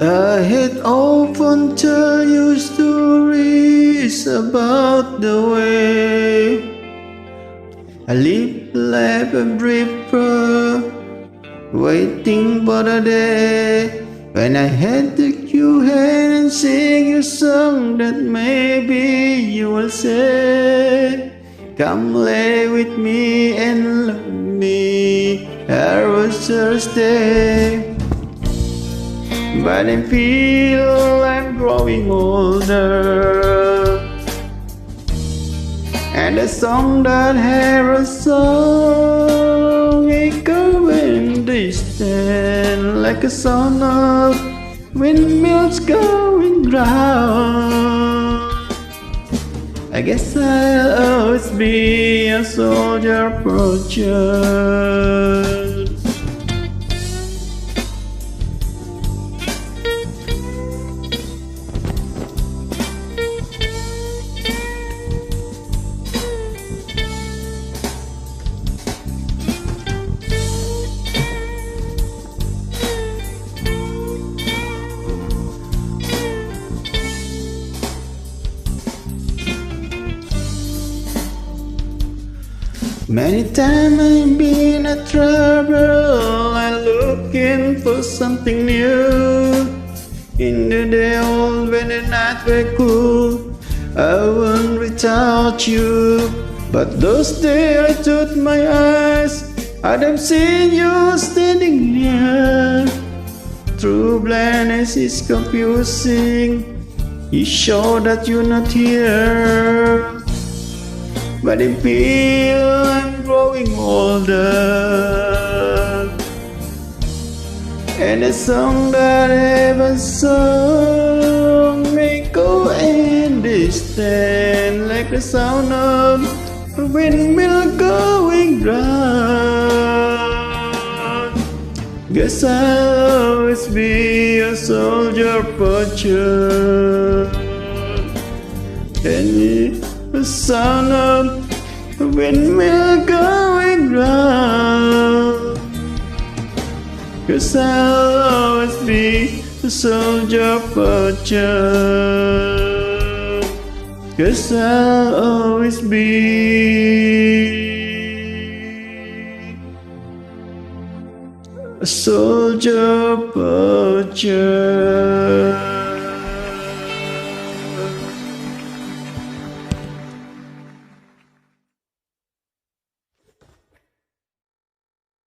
I had often tell you stories about the way I live life a briefer, waiting for the day when I had to you hand and sing you a song that maybe you will say, "Come lay with me and love me." I was Thursday. But I feel I'm growing older, and the song that has a song echoing distant like a sound of windmills going round. I guess I'll always be a soldier fortune. Many times I've been in trouble, I'm looking for something new. In the day old when the night were cool, I won't without you. But those days I shut my eyes, I'd have seen you standing near. True blindness is confusing, you show that you're not here. But I feel I'm growing older, and the song that I ever sung may go and distant like the sound of a windmill going round. Guess I'll always be a soldier fortune, and the sound of a windmill going round. 'Cause I'll always be a soldier fortune. 'Cause I'll always be a soldier fortune.